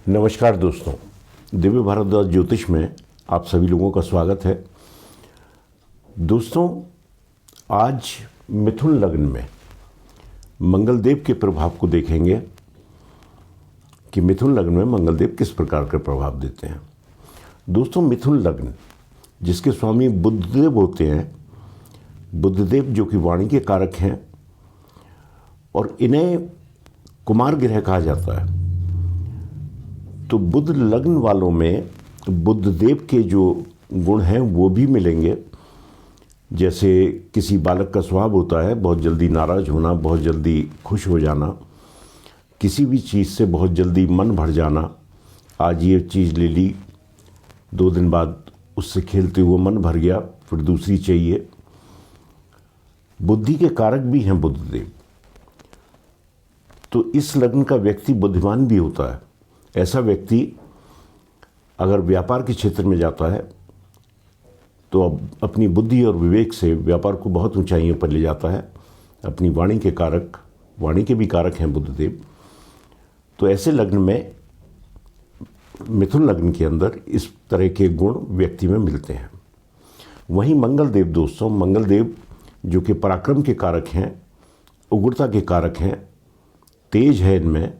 नमस्कार दोस्तों, दिव्य भारद्वाज ज्योतिष में आप सभी लोगों का स्वागत है। दोस्तों, आज मिथुन लग्न में मंगलदेव के प्रभाव को देखेंगे कि मिथुन लग्न में मंगलदेव किस प्रकार का प्रभाव देते हैं। दोस्तों, मिथुन लग्न जिसके स्वामी बुधदेव होते हैं, बुधदेव जो कि वाणी के कारक हैं और इन्हें कुमार ग्रह कहा जाता है। तो बुध लग्न वालों में बुधदेव के जो गुण हैं वो भी मिलेंगे। जैसे किसी बालक का स्वभाव होता है बहुत जल्दी नाराज होना, बहुत जल्दी खुश हो जाना, किसी भी चीज़ से बहुत जल्दी मन भर जाना। आज ये चीज़ ले ली, 2 दिन बाद उससे खेलते हुए मन भर गया, फिर दूसरी चाहिए। बुद्धि के कारक भी हैं बुधदेव। तो इस लग्न का व्यक्ति बुद्धिमान भी होता है। ऐसा व्यक्ति अगर व्यापार के क्षेत्र में जाता है तो अब अपनी बुद्धि और विवेक से व्यापार को बहुत ऊंचाइयों पर ले जाता है। अपनी वाणी के कारक, वाणी के भी कारक हैं बुधदेव। तो ऐसे लग्न में, मिथुन लग्न के अंदर इस तरह के गुण व्यक्ति में मिलते हैं। वहीं मंगलदेव दोस्तों, मंगलदेव जो कि पराक्रम के कारक हैं, उग्रता के कारक हैं, तेज है इनमें,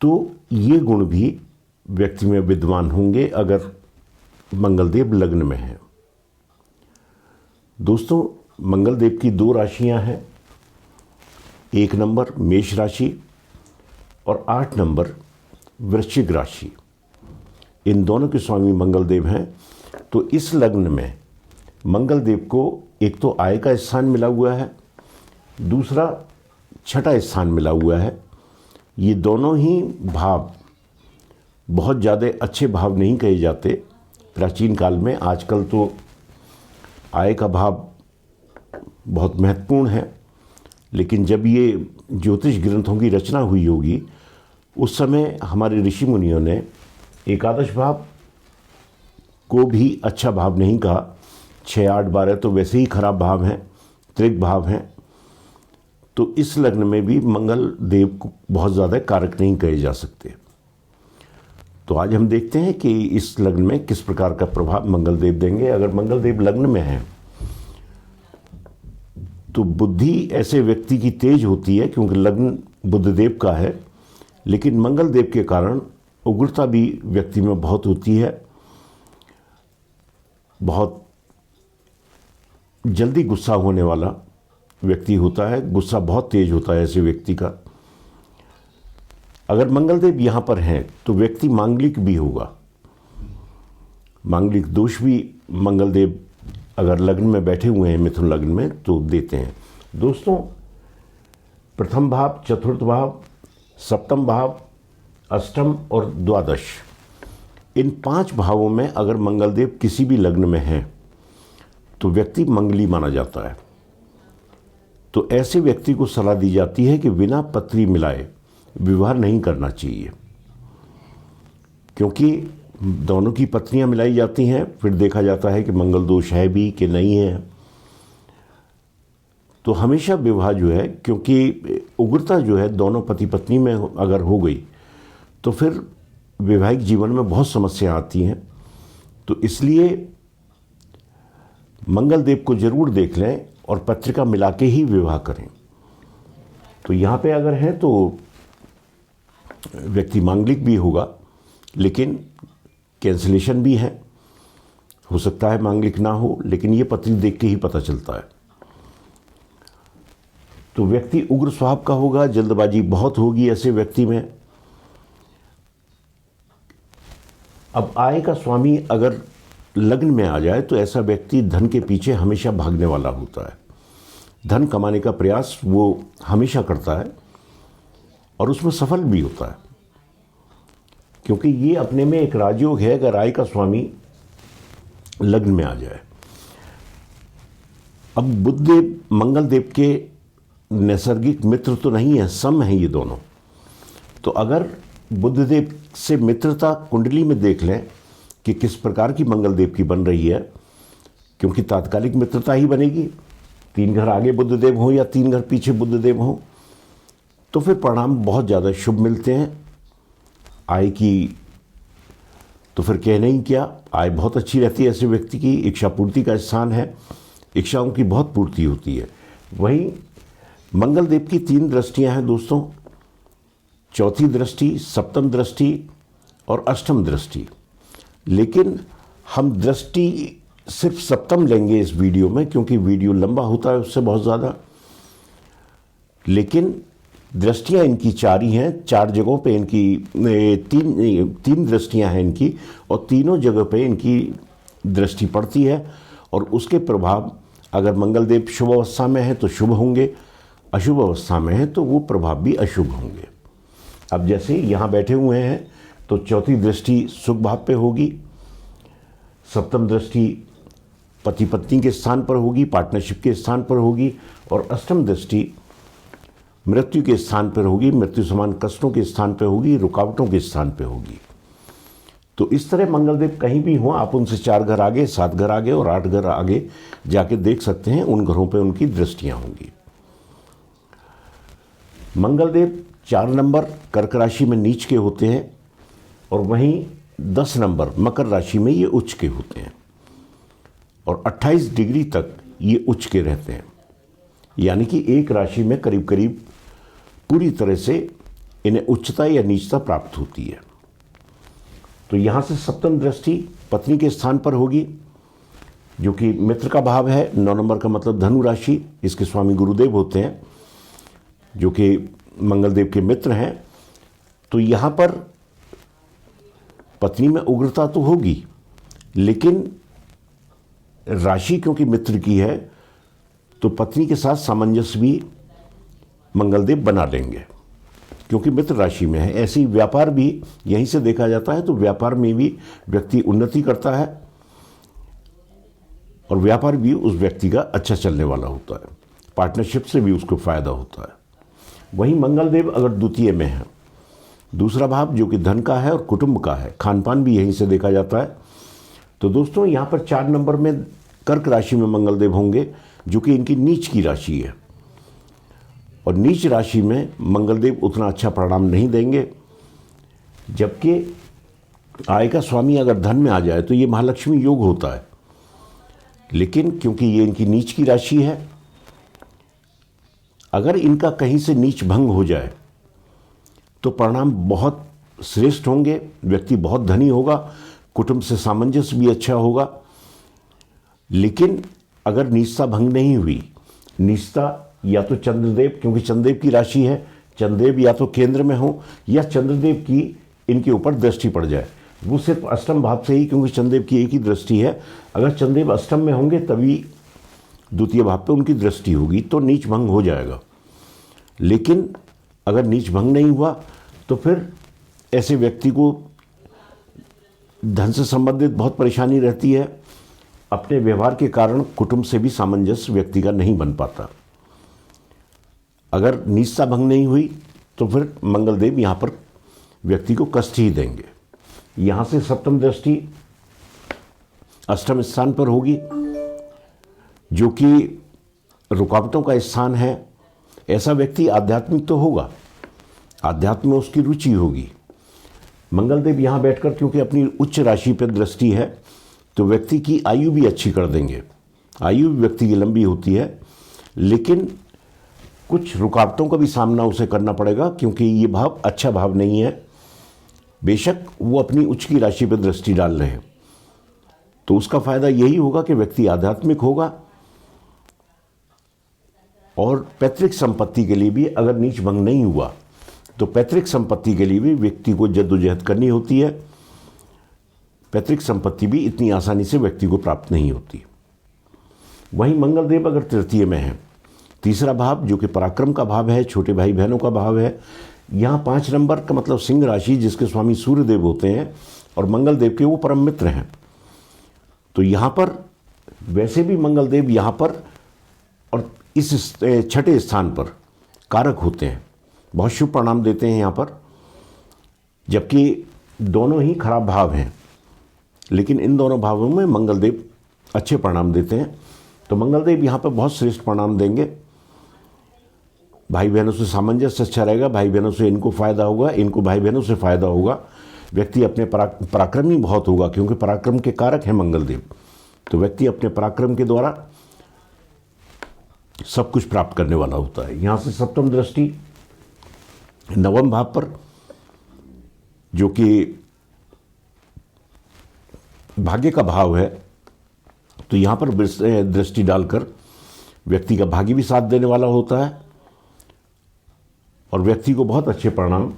तो ये गुण भी व्यक्ति में विद्यमान होंगे अगर मंगलदेव लग्न में है। दोस्तों, मंगलदेव की 2 राशियां हैं। 1 नंबर मेष राशि और 8 नंबर वृश्चिक राशि। इन दोनों के स्वामी मंगलदेव हैं। तो इस लग्न में मंगलदेव को एक तो आय का स्थान मिला हुआ है, दूसरा छठा स्थान मिला हुआ है। ये दोनों ही भाव बहुत ज़्यादा अच्छे भाव नहीं कहे जाते प्राचीन काल में। आजकल तो आय का भाव बहुत महत्वपूर्ण है, लेकिन जब ये ज्योतिष ग्रंथों की रचना हुई होगी उस समय हमारे ऋषि मुनियों ने एकादश भाव को भी अच्छा भाव नहीं कहा। 6, 8, 12 तो वैसे ही खराब भाव हैं, त्रिक भाव हैं। तो इस लग्न में भी मंगल देव को बहुत ज़्यादा कारक नहीं कहे जा सकते। तो आज हम देखते हैं कि इस लग्न में किस प्रकार का प्रभाव मंगलदेव देंगे। अगर मंगलदेव लग्न में है तो बुद्धि ऐसे व्यक्ति की तेज होती है क्योंकि लग्न बुधदेव का है, लेकिन मंगलदेव के कारण उग्रता भी व्यक्ति में बहुत होती है। बहुत जल्दी गुस्सा होने वाला व्यक्ति होता है, गुस्सा बहुत तेज होता है ऐसे व्यक्ति का। अगर मंगलदेव यहाँ पर हैं तो व्यक्ति मांगलिक भी होगा। मांगलिक दोष भी मंगलदेव अगर लग्न में बैठे हुए हैं मिथुन लग्न में तो देते हैं। दोस्तों, प्रथम भाव, चतुर्थ भाव, सप्तम भाव, अष्टम और द्वादश, इन 5 भावों में अगर मंगलदेव किसी भी लग्न में हैं तो व्यक्ति मंगली माना जाता है। तो ऐसे व्यक्ति को सलाह दी जाती है कि बिना पत्री मिलाए विवाह नहीं करना चाहिए, क्योंकि दोनों की पत्नियां मिलाई जाती हैं, फिर देखा जाता है कि मंगल दोष है भी कि नहीं है। तो हमेशा विवाह जो है, क्योंकि उग्रता जो है दोनों पति पत्नी में अगर हो गई तो फिर वैवाहिक जीवन में बहुत समस्या आती हैं। तो इसलिए मंगलदेव को जरूर देख लें और पत्रिका मिला के ही विवाह करें। तो यहाँ पे अगर है तो व्यक्ति मांगलिक भी होगा, लेकिन कैंसिलेशन भी है, हो सकता है मांगलिक ना हो, लेकिन ये पत्री देख के ही पता चलता है। तो व्यक्ति उग्र स्वभाव का होगा, जल्दबाजी बहुत होगी ऐसे व्यक्ति में। अब आय का स्वामी अगर लग्न में आ जाए तो ऐसा व्यक्ति धन के पीछे हमेशा भागने वाला होता है। धन कमाने का प्रयास वो हमेशा करता है और उसमें सफल भी होता है, क्योंकि ये अपने में एक राजयोग है अगर आय का स्वामी लग्न में आ जाए। अब बुधदेव मंगलदेव के नैसर्गिक मित्र तो नहीं है, सम है ये दोनों। तो अगर बुधदेव से मित्रता कुंडली में देख लें कि किस प्रकार की मंगलदेव की बन रही है, क्योंकि तात्कालिक मित्रता ही बनेगी। 3 घर आगे बुधदेव हो या 3 घर पीछे बुधदेव हो, तो फिर परिणाम बहुत ज़्यादा शुभ मिलते हैं। आय की तो फिर कहना ही क्या, आय बहुत अच्छी रहती है ऐसे व्यक्ति की। इच्छा पूर्ति का स्थान है, इच्छाओं की बहुत पूर्ति होती है। वहीं मंगल देव की 3 दृष्टियां हैं दोस्तों, चौथी दृष्टि, सप्तम दृष्टि और अष्टम दृष्टि। लेकिन हम दृष्टि सिर्फ सप्तम लेंगे इस वीडियो में, क्योंकि वीडियो लंबा होता है उससे बहुत ज़्यादा। लेकिन दृष्टियां इनकी 4 ही हैं, 4 जगहों पे इनकी तीन दृष्टियां हैं इनकी, और तीनों जगह पे इनकी दृष्टि पड़ती है। और उसके प्रभाव अगर मंगलदेव शुभ अवस्था में है तो शुभ होंगे, अशुभ अवस्था में है तो वो प्रभाव भी अशुभ होंगे। अब जैसे यहाँ बैठे हुए हैं तो चौथी दृष्टि सुख भाव पे होगी, सप्तम दृष्टि पति पत्नी के स्थान पर होगी, पार्टनरशिप के स्थान पर होगी, और अष्टम दृष्टि मृत्यु के स्थान पर होगी, मृत्यु समान कष्टों के स्थान पर होगी, रुकावटों के स्थान पर होगी। तो इस तरह मंगलदेव कहीं भी हों, आप उनसे 4 घर आगे, 7 घर आगे और 8 घर आगे जाके देख सकते हैं, उन घरों पे उनकी दृष्टियां होंगी। मंगलदेव 4 नंबर कर्क राशि में नीच के होते हैं, और वहीं 10 नंबर मकर राशि में ये उच्च के होते हैं, और 28 डिग्री तक ये उच्च के रहते हैं। यानी कि एक राशि में करीब करीब पूरी तरह से इन्हें उच्चता या नीचता प्राप्त होती है। तो यहाँ से सप्तम दृष्टि पत्नी के स्थान पर होगी, जो कि मित्र का भाव है। 9 नंबर का मतलब धनु राशि, इसके स्वामी गुरुदेव होते हैं, जो कि मंगलदेव के मित्र हैं। तो यहाँ पर पत्नी में उग्रता तो होगी, लेकिन राशि क्योंकि मित्र की है तो पत्नी के साथ सामंजस्य भी मंगलदेव बना लेंगे, क्योंकि मित्र राशि में है। ऐसे ही व्यापार भी यहीं से देखा जाता है, तो व्यापार में भी व्यक्ति उन्नति करता है और व्यापार भी उस व्यक्ति का अच्छा चलने वाला होता है, पार्टनरशिप से भी उसको फायदा होता है। वहीं मंगलदेव अगर द्वितीय में है, दूसरा भाव जो कि धन का है और कुटुंब का है, खान पान भी यहीं से देखा जाता है। तो दोस्तों यहाँ पर 4 नंबर में कर्क राशि में मंगलदेव होंगे, जो कि इनकी नीच की राशि है, और नीच राशि में मंगलदेव उतना अच्छा परिणाम नहीं देंगे। जबकि आय का स्वामी अगर धन में आ जाए तो ये महालक्ष्मी योग होता है, लेकिन क्योंकि ये इनकी नीच की राशि है, अगर इनका कहीं से नीच भंग हो जाए तो परिणाम बहुत श्रेष्ठ होंगे, व्यक्ति बहुत धनी होगा, कुटुंब से सामंजस्य भी अच्छा होगा। लेकिन अगर नीचता भंग नहीं हुई, नीचता या तो चंद्रदेव, क्योंकि चंद्रदेव की राशि है, चंद्रदेव या तो केंद्र में हो या चंद्रदेव की इनके ऊपर दृष्टि पड़ जाए, वो सिर्फ अष्टम भाव से ही, क्योंकि चंद्रदेव की एक ही दृष्टि है, अगर चंद्रदेव अष्टम में होंगे तभी द्वितीय भाव पे उनकी दृष्टि होगी, तो नीच भंग हो जाएगा। लेकिन अगर नीच भंग नहीं हुआ तो फिर ऐसे व्यक्ति को धन से संबंधित बहुत परेशानी रहती है। अपने व्यवहार के कारण कुटुंब से भी सामंजस्य व्यक्ति का नहीं बन पाता। अगर नीचता भंग नहीं हुई तो फिर मंगलदेव यहाँ पर व्यक्ति को कष्ट ही देंगे। यहाँ से सप्तम दृष्टि अष्टम स्थान पर होगी, जो कि रुकावटों का स्थान है। ऐसा व्यक्ति आध्यात्मिक तो होगा, आध्यात्म में उसकी रुचि होगी। मंगलदेव यहाँ बैठकर क्योंकि अपनी उच्च राशि पर दृष्टि है, तो व्यक्ति की आयु भी अच्छी कर देंगे। आयु व्यक्ति की लंबी होती है, लेकिन कुछ रुकावटों का भी सामना उसे करना पड़ेगा, क्योंकि ये भाव अच्छा भाव नहीं है। बेशक वो अपनी उच्च की राशि पर दृष्टि डाल रहे हैं, तो उसका फायदा यही होगा कि व्यक्ति आध्यात्मिक होगा। और पैतृक संपत्ति के लिए भी अगर नीच भंग नहीं हुआ तो पैतृक संपत्ति के लिए भी व्यक्ति को जद्दोजहद करनी होती है। पैतृक संपत्ति भी इतनी आसानी से व्यक्ति को प्राप्त नहीं होती। वहीं मंगलदेव अगर तृतीय में है, तीसरा भाव जो कि पराक्रम का भाव है, छोटे भाई बहनों का भाव है, यहाँ 5 नंबर का मतलब सिंह राशि, जिसके स्वामी सूर्यदेव होते हैं और मंगलदेव के वो परम मित्र हैं। तो यहाँ पर वैसे भी मंगलदेव यहाँ पर और इस छठे स्थान पर कारक होते हैं, बहुत शुभ परिणाम देते हैं यहाँ पर। जबकि दोनों ही खराब भाव हैं, लेकिन इन दोनों भावों में मंगलदेव अच्छे परिणाम देते हैं। तो मंगलदेव यहाँ पर बहुत श्रेष्ठ परिणाम देंगे। भाई बहनों से सामंजस्य अच्छा रहेगा, भाई बहनों से इनको फायदा होगा, इनको भाई बहनों से फायदा होगा। व्यक्ति अपने पराक्रमी बहुत होगा, क्योंकि पराक्रम के कारक हैं मंगलदेव। तो व्यक्ति अपने पराक्रम के द्वारा सब कुछ प्राप्त करने वाला होता है। यहां से सप्तम दृष्टि नवम भाव पर, जो कि भाग्य का भाव है, तो यहां पर दृष्टि डालकर व्यक्ति का भाग्य भी साथ देने वाला होता है और व्यक्ति को बहुत अच्छे परिणाम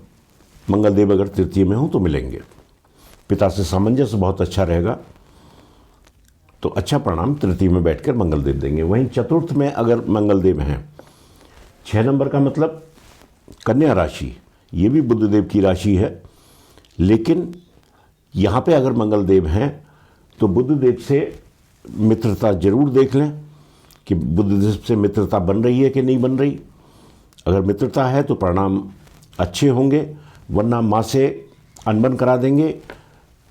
मंगलदेव अगर तृतीय में हो तो मिलेंगे। पिता से सामंजस्य बहुत अच्छा रहेगा, तो अच्छा परिणाम तृतीय में बैठकर मंगलदेव देंगे। वहीं चतुर्थ में अगर मंगलदेव हैं, 6 नंबर का मतलब कन्या राशि, ये भी बुधदेव की राशि है, लेकिन यहाँ पे अगर मंगलदेव हैं तो बुधदेव से मित्रता जरूर देख लें कि बुधदेव से मित्रता बन रही है कि नहीं बन रही। अगर मित्रता है तो परिणाम अच्छे होंगे, वरना माँ से अनबन करा देंगे,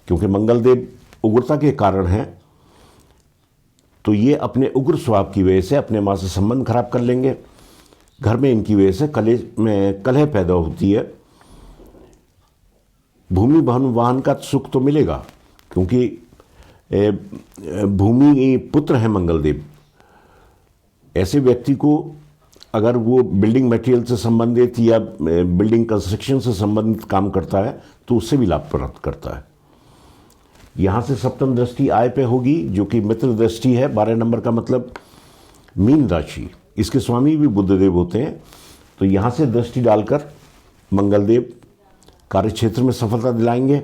क्योंकि मंगलदेव उग्रता के कारण हैं। तो ये अपने उग्र स्वभाव की वजह से अपने माँ से संबंध खराब कर लेंगे। घर में इनकी वजह से कलह पैदा होती है। भूमि वाहन का सुख तो मिलेगा, क्योंकि भूमि पुत्र है मंगलदेव। ऐसे व्यक्ति को अगर वो बिल्डिंग मटेरियल से संबंधित या बिल्डिंग कंस्ट्रक्शन से संबंधित काम करता है तो उससे भी लाभ प्राप्त करता है। यहाँ से सप्तम दृष्टि आय पे होगी, जो कि मित्र दृष्टि है। 12 नंबर का मतलब मीन राशि, इसके स्वामी भी बुधदेव होते हैं। तो यहाँ से दृष्टि डालकर मंगलदेव कार्य क्षेत्र में सफलता दिलाएंगे।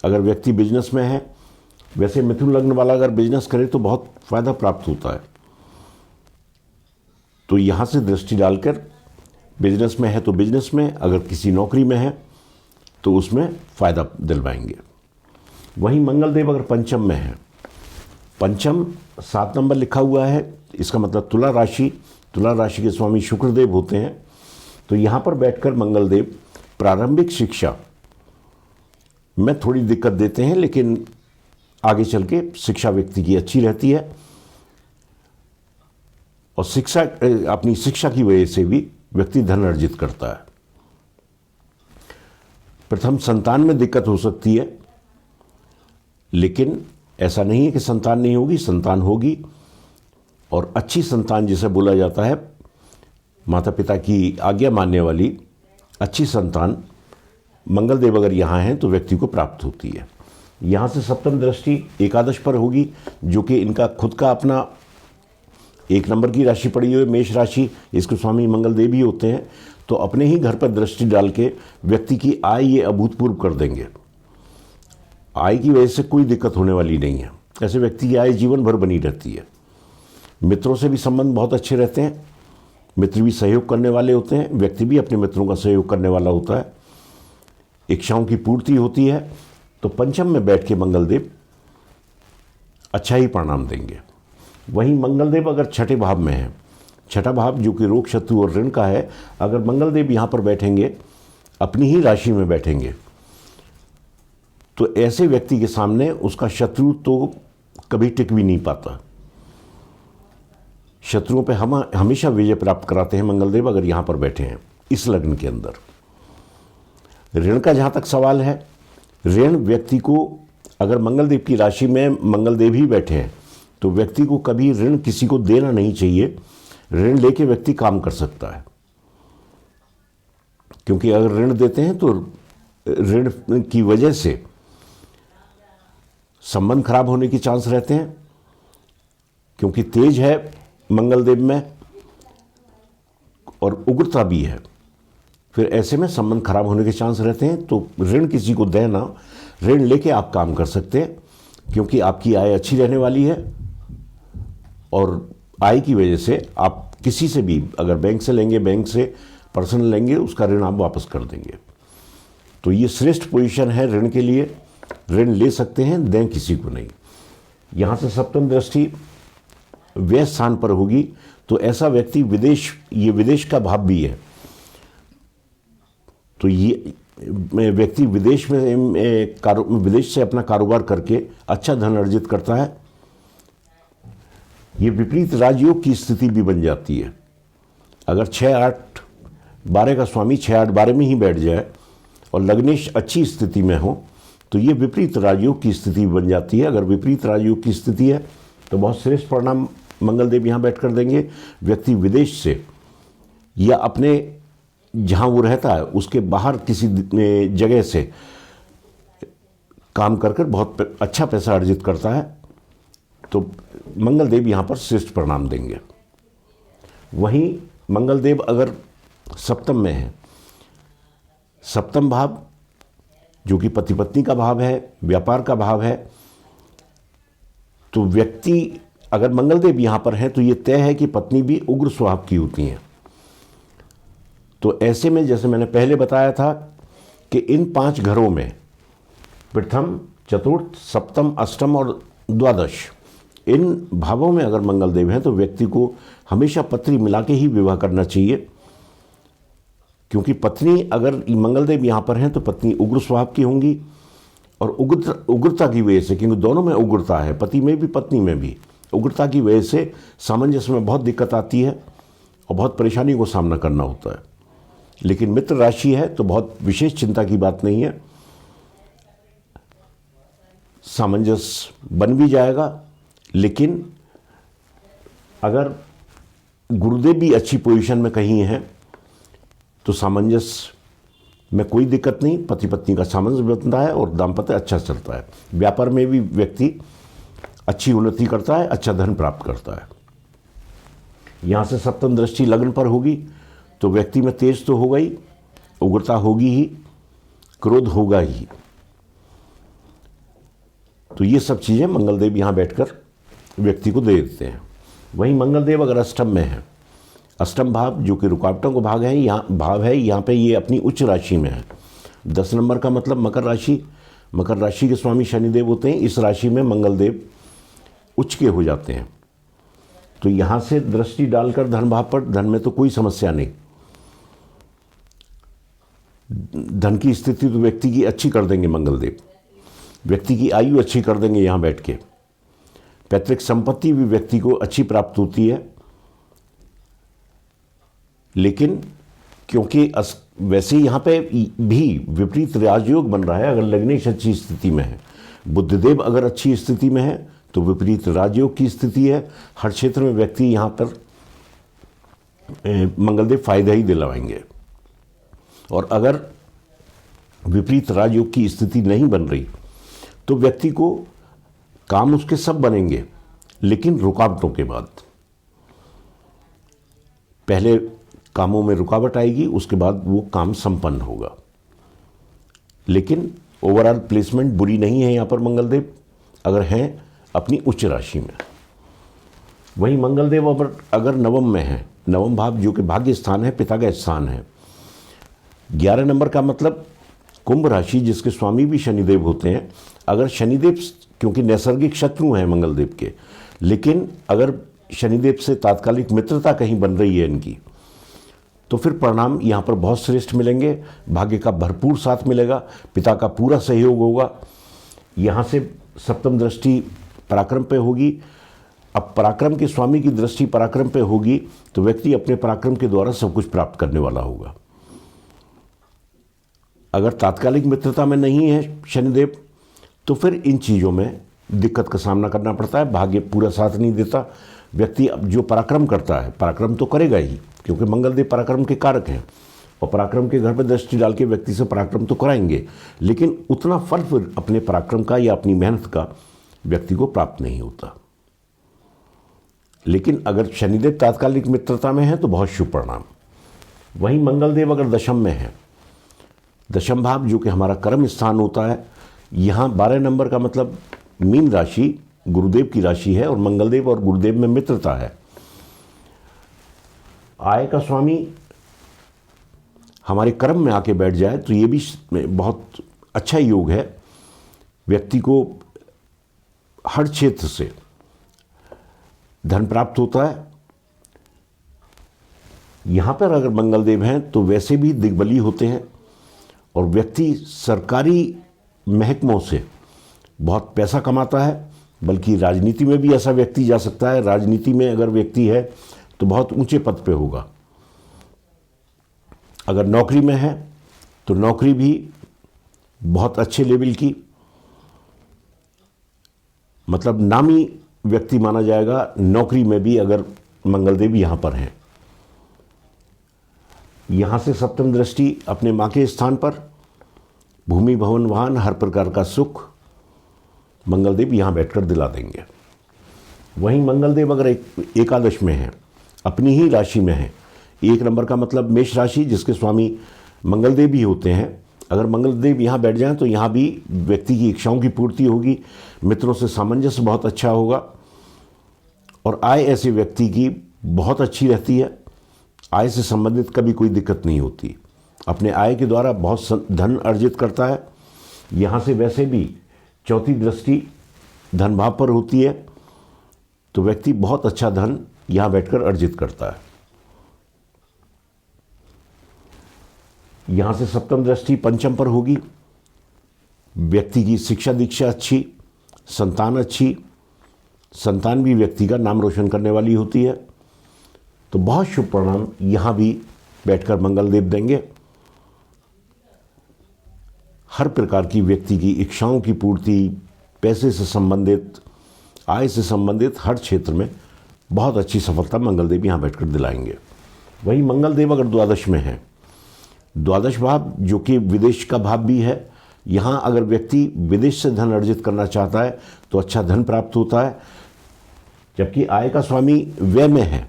अगर व्यक्ति बिजनेस में है, वैसे मिथुन लग्न वाला अगर बिजनेस करे तो बहुत फायदा प्राप्त होता है। तो यहाँ से दृष्टि डालकर बिजनेस में है तो बिजनेस में, अगर किसी नौकरी में है तो उसमें फायदा दिलवाएंगे। वहीं मंगलदेव अगर पंचम में है, पंचम 7 नंबर लिखा हुआ है, इसका मतलब तुला राशि, तुला राशि के स्वामी शुक्रदेव होते हैं। तो यहाँ पर बैठकर मंगलदेव प्रारंभिक शिक्षा में थोड़ी दिक्कत देते हैं, लेकिन आगे चल के शिक्षा व्यक्ति की अच्छी रहती है और अपनी शिक्षा की वजह से भी व्यक्ति धन अर्जित करता है। प्रथम संतान में दिक्कत हो सकती है, लेकिन ऐसा नहीं है कि संतान नहीं होगी, संतान होगी। और अच्छी संतान जिसे बोला जाता है, माता पिता की आज्ञा मानने वाली अच्छी संतान मंगलदेव अगर यहाँ हैं तो व्यक्ति को प्राप्त होती है। यहाँ से सप्तम दृष्टि एकादश पर होगी, जो कि इनका खुद का अपना 1 नंबर की राशि पड़ी हुई है, मेष राशि, इसके स्वामी मंगलदेव ही होते हैं। तो अपने ही घर पर दृष्टि डाल के व्यक्ति की आय ये अभूतपूर्व कर देंगे। आय की वजह से कोई दिक्कत होने वाली नहीं है। ऐसे व्यक्ति की आय जीवन भर बनी रहती है। मित्रों से भी संबंध बहुत अच्छे रहते हैं, मित्र भी सहयोग करने वाले होते हैं, व्यक्ति भी अपने मित्रों का सहयोग करने वाला होता है, इच्छाओं की पूर्ति होती है। तो पंचम में बैठ के मंगलदेव अच्छा ही परिणाम देंगे। वहीं मंगलदेव अगर छठे भाव में है, छठा भाव जो कि रोग, शत्रु और ऋण का है, अगर मंगलदेव यहाँ पर बैठेंगे, अपनी ही राशि में बैठेंगे, तो ऐसे व्यक्ति के सामने उसका शत्रु तो कभी टिक भी नहीं पाता। शत्रुओं पे हम हमेशा विजय प्राप्त कराते हैं मंगलदेव अगर यहाँ पर बैठे हैं इस लग्न के अंदर। ऋण का जहाँ तक सवाल है, ऋण व्यक्ति को अगर मंगलदेव की राशि में मंगलदेव ही बैठे हैं तो व्यक्ति को कभी ऋण किसी को देना नहीं चाहिए। ऋण लेके व्यक्ति काम कर सकता है, क्योंकि अगर ऋण देते हैं तो ऋण की वजह से संबंध खराब होने के चांस रहते हैं, क्योंकि तेज है मंगलदेव में और उग्रता भी है। फिर ऐसे में संबंध खराब होने के चांस रहते हैं। तो ऋण किसी को देना, ऋण लेके आप काम कर सकते हैं, क्योंकि आपकी आय अच्छी रहने वाली है और आय की वजह से आप किसी से भी अगर बैंक से लेंगे, बैंक से पर्सनल लेंगे, उसका ऋण आप वापस कर देंगे। तो ये श्रेष्ठ पोजीशन है ऋण के लिए। ऋण ले सकते हैं, दें किसी को नहीं। यहाँ से सप्तम दृष्टि व्यय स्थान पर होगी, तो ऐसा व्यक्ति ये विदेश का भाव भी है, तो ये व्यक्ति विदेश से अपना कारोबार करके अच्छा धन अर्जित करता है। ये विपरीत राजयोग की स्थिति भी बन जाती है। अगर 6, 8 12 का स्वामी 6 8 12 में ही बैठ जाए और लग्नेश अच्छी स्थिति में हो तो ये विपरीत राजयोग की स्थिति बन जाती है। अगर विपरीत राजयोग की स्थिति है तो बहुत श्रेष्ठ परिणाम मंगलदेव यहाँ बैठ कर देंगे। व्यक्ति विदेश से या अपने जहाँ वो रहता है उसके बाहर किसी जगह से काम कर बहुत अच्छा पैसा अर्जित करता है, तो मंगलदेव यहाँ पर श्रेष्ठ परिणाम देंगे। वहीं मंगलदेव अगर सप्तम में है, सप्तम भाव जो कि पति पत्नी का भाव है, व्यापार का भाव है, तो व्यक्ति अगर मंगलदेव यहाँ पर है तो ये तय है कि पत्नी भी उग्र स्वभाव की होती हैं। तो ऐसे में जैसे मैंने पहले बताया था कि इन 5 घरों में प्रथम, चतुर्थ, सप्तम, अष्टम और द्वादश, इन भावों में अगर मंगलदेव हैं तो व्यक्ति को हमेशा पत्री मिला के ही विवाह करना चाहिए, क्योंकि पत्नी अगर मंगलदेव यहाँ पर हैं तो पत्नी उग्र स्वभाव की होंगी और उग्रता की वजह से, क्योंकि दोनों में उग्रता है, पति में भी पत्नी में भी, उग्रता की वजह से सामंजस्य में बहुत दिक्कत आती है और बहुत परेशानी को सामना करना होता है। लेकिन मित्र राशि है तो बहुत विशेष चिंता की बात नहीं है, सामंजस्य बन भी जाएगा। लेकिन अगर गुरुदेव भी अच्छी पोजीशन में कहीं हैं तो सामंजस्य में कोई दिक्कत नहीं, पति पत्नी का सामंजस्य बनता है और दाम्पत्य अच्छा चलता है। व्यापार में भी व्यक्ति अच्छी उन्नति करता है, अच्छा धन प्राप्त करता है। यहाँ से सप्तम दृष्टि लग्न पर होगी तो व्यक्ति में तेज तो होगा ही, उग्रता होगी ही, क्रोध होगा ही। तो ये सब चीज़ें मंगलदेव यहाँ बैठकर व्यक्ति को दे देते हैं। वहीं मंगलदेव अगर अष्टम में है, अष्टम भाव जो कि रुकावटों का भाग है, यहाँ पे ये अपनी उच्च राशि में है। 10 नंबर का मतलब मकर राशि, मकर राशि के स्वामी शनिदेव होते हैं। इस राशि में मंगलदेव उच्च के हो जाते हैं, तो यहाँ से दृष्टि डालकर धन भाव पर, धन में तो कोई समस्या नहीं, धन की स्थिति तो व्यक्ति की अच्छी कर देंगे मंगलदेव, व्यक्ति की आयु अच्छी कर देंगे यहाँ बैठ के। पैतृक संपत्ति भी व्यक्ति को अच्छी प्राप्त होती है। लेकिन क्योंकि वैसे यहाँ पे भी विपरीत राजयोग बन रहा है, अगर लग्नेश अच्छी स्थिति में है, बुद्धदेव अगर अच्छी स्थिति में है तो विपरीत राजयोग की स्थिति है। हर क्षेत्र में व्यक्ति यहाँ पर मंगलदेव फायदा ही दिलवाएंगे। और अगर विपरीत राजयोग की स्थिति नहीं बन रही तो व्यक्ति को काम उसके सब बनेंगे, लेकिन रुकावटों के बाद। पहले कामों में रुकावट आएगी, उसके बाद वो काम संपन्न होगा। लेकिन ओवरऑल प्लेसमेंट बुरी नहीं है यहाँ पर मंगलदेव अगर हैं अपनी उच्च राशि में। वहीं मंगलदेव अगर नवम में है, नवम भाव जो कि भाग्य स्थान है, पिता का स्थान है। 11 नंबर का मतलब कुंभ राशि जिसके स्वामी भी शनिदेव होते हैं। अगर शनिदेव, क्योंकि नैसर्गिक शत्रु हैं मंगलदेव के, लेकिन अगर शनिदेव से तात्कालिक मित्रता कहीं बन रही है इनकी, तो फिर परिणाम यहाँ पर बहुत श्रेष्ठ मिलेंगे। भाग्य का भरपूर साथ मिलेगा, पिता का पूरा सहयोग होगा। यहाँ से सप्तम दृष्टि पराक्रम पे होगी। अब पराक्रम के स्वामी की दृष्टि पराक्रम पे होगी तो व्यक्ति अपने पराक्रम के द्वारा सब कुछ प्राप्त करने वाला होगा। अगर तात्कालिक मित्रता में नहीं है शनिदेव तो फिर इन चीज़ों में दिक्कत का सामना करना पड़ता है, भाग्य पूरा साथ नहीं देता। व्यक्ति अब जो पराक्रम करता है, पराक्रम तो करेगा ही, क्योंकि मंगलदेव पराक्रम के कारक हैं और पराक्रम के घर पर दृष्टि डाल के व्यक्ति से पराक्रम तो कराएंगे, लेकिन उतना फल फिर अपने पराक्रम का या अपनी मेहनत का व्यक्ति को प्राप्त नहीं होता। लेकिन अगर शनिदेव तात्कालिक मित्रता में है तो बहुत शुभ परिणाम। वहीं मंगलदेव अगर दशम में है, दशम भाव जो कि हमारा कर्म स्थान होता है, यहाँ 12 नंबर का मतलब मीन राशि गुरुदेव की राशि है और मंगलदेव और गुरुदेव में मित्रता है। आय का स्वामी हमारे कर्म में आके बैठ जाए तो ये भी बहुत अच्छा योग है। व्यक्ति को हर क्षेत्र से धन प्राप्त होता है। यहाँ पर अगर मंगलदेव हैं तो वैसे भी दिग्बली होते हैं और व्यक्ति सरकारी महकमों से बहुत पैसा कमाता है, बल्कि राजनीति में भी ऐसा व्यक्ति जा सकता है। राजनीति में अगर व्यक्ति है तो बहुत ऊंचे पद पे होगा। अगर नौकरी में है तो नौकरी भी बहुत अच्छे लेवल की, मतलब नामी व्यक्ति माना जाएगा नौकरी में भी अगर मंगलदेव यहाँ पर हैं। यहाँ से सप्तम दृष्टि अपने माँ के स्थान पर, भूमि भवन वाहन हर प्रकार का सुख मंगलदेव यहाँ बैठकर दिला देंगे। वहीं मंगलदेव अगर एकादश में है, अपनी ही राशि में है, 1 नंबर का मतलब मेष राशि जिसके स्वामी मंगलदेव भी होते हैं, अगर मंगलदेव यहाँ बैठ जाएं तो यहाँ भी व्यक्ति की इच्छाओं की पूर्ति होगी, मित्रों से सामंजस्य बहुत अच्छा होगा और आय ऐसे व्यक्ति की बहुत अच्छी रहती है। आय से संबंधित कभी कोई दिक्कत नहीं होती, अपने आय के द्वारा बहुत धन अर्जित करता है। यहाँ से वैसे भी चौथी दृष्टि धन भाव पर होती है तो व्यक्ति बहुत अच्छा धन यहाँ बैठकर अर्जित करता है। यहाँ से सप्तम दृष्टि पंचम पर होगी, व्यक्ति की शिक्षा दीक्षा अच्छी, संतान अच्छी, संतान भी व्यक्ति का नाम रोशन करने वाली होती है। तो बहुत शुभ परिणाम यहाँ भी बैठकर मंगलदेव देंगे। हर प्रकार की व्यक्ति की इच्छाओं की पूर्ति, पैसे से संबंधित, आय से संबंधित हर क्षेत्र में बहुत अच्छी सफलता मंगलदेव यहाँ बैठकर दिलाएंगे। वहीं मंगलदेव अगर द्वादश में है, द्वादश भाव जो कि विदेश का भाव भी है, यहाँ अगर व्यक्ति विदेश से धन अर्जित करना चाहता है तो अच्छा धन प्राप्त होता है। जबकि आय का स्वामी व्यय में है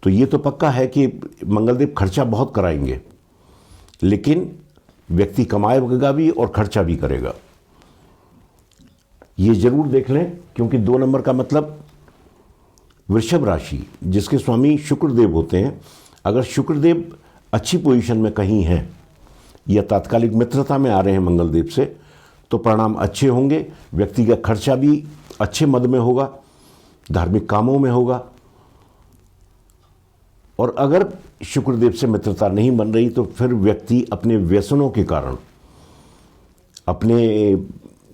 तो ये तो पक्का है कि मंगलदेव खर्चा बहुत कराएंगे, लेकिन व्यक्ति कमाएगा भी और खर्चा भी करेगा। ये जरूर देख लें, क्योंकि 2 नंबर का मतलब वृषभ राशि जिसके स्वामी शुक्रदेव होते हैं, अगर शुक्रदेव अच्छी पोजीशन में कहीं हैं या तात्कालिक मित्रता में आ रहे हैं मंगलदेव से तो परिणाम अच्छे होंगे। व्यक्ति का खर्चा भी अच्छे मद में होगा, धार्मिक कामों में होगा। और अगर शुक्रदेव से मित्रता नहीं बन रही तो फिर व्यक्ति अपने व्यसनों के कारण, अपने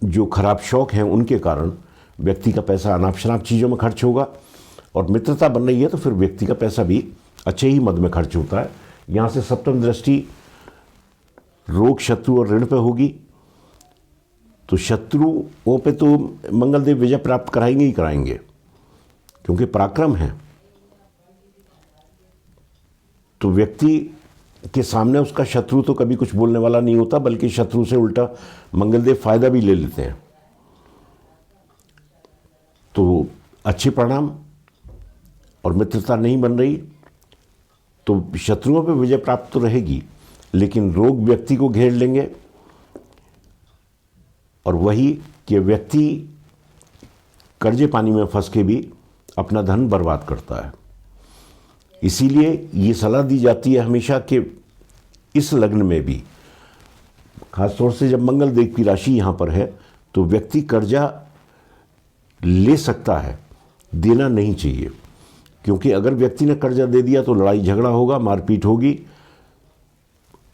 जो खराब शौक हैं उनके कारण व्यक्ति का पैसा अनाप शनाप चीज़ों में खर्च होगा। और मित्रता बन रही है तो फिर व्यक्ति का पैसा भी अच्छे ही मद में खर्च होता है। यहाँ से सप्तम दृष्टि रोग, शत्रु और ऋण पे होगी तो शत्रुओं पे तो मंगलदेव विजय प्राप्त कराएंगे ही कराएंगे, क्योंकि पराक्रम है। तो व्यक्ति के सामने उसका शत्रु तो कभी कुछ बोलने वाला नहीं होता, बल्कि शत्रु से उल्टा मंगलदेव फायदा भी ले लेते हैं। तो अच्छे परिणाम, और मित्रता नहीं बन रही तो शत्रुओं पे विजय प्राप्त तो रहेगी, लेकिन रोग व्यक्ति को घेर लेंगे। और वही कि व्यक्ति कर्जे पानी में फंस के भी अपना धन बर्बाद करता है। इसीलिए ये सलाह दी जाती है हमेशा कि इस लग्न में भी, खासतौर से जब मंगलदेव की राशि यहाँ पर है, तो व्यक्ति कर्जा ले सकता है, देना नहीं चाहिए। क्योंकि अगर व्यक्ति ने कर्जा दे दिया तो लड़ाई झगड़ा होगा, मारपीट होगी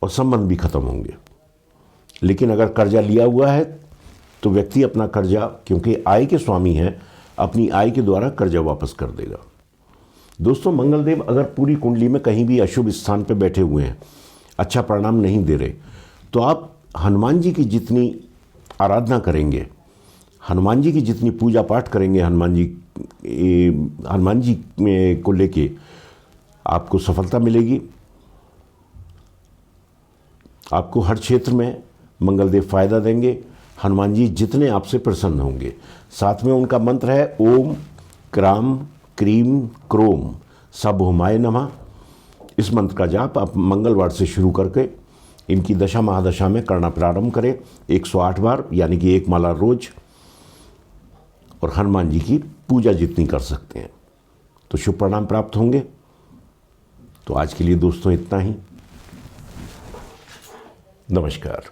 और संबंध भी खत्म होंगे। लेकिन अगर कर्जा लिया हुआ है तो व्यक्ति अपना कर्जा, क्योंकि आय के स्वामी हैं, अपनी आय के द्वारा कर्जा वापस कर देगा। दोस्तों, मंगलदेव अगर पूरी कुंडली में कहीं भी अशुभ स्थान पर बैठे हुए हैं, अच्छा परिणाम नहीं दे रहे, तो आप हनुमान जी की जितनी आराधना करेंगे, हनुमान जी की जितनी पूजा पाठ करेंगे, हनुमान जी को लेके आपको सफलता मिलेगी। आपको हर क्षेत्र में मंगलदेव फायदा देंगे। हनुमान जी जितने आपसे प्रसन्न होंगे। साथ में उनका मंत्र है ओम क्राम क्रीम क्रोम सबहुमाय नमः। इस मंत्र का जाप आप मंगलवार से शुरू करके इनकी दशा महादशा में करना प्रारंभ करें 108 बार, यानी कि 1 माला रोज, और हनुमान जी की पूजा जितनी कर सकते हैं तो शुभ परिणाम प्राप्त होंगे। तो आज के लिए दोस्तों इतना ही। नमस्कार।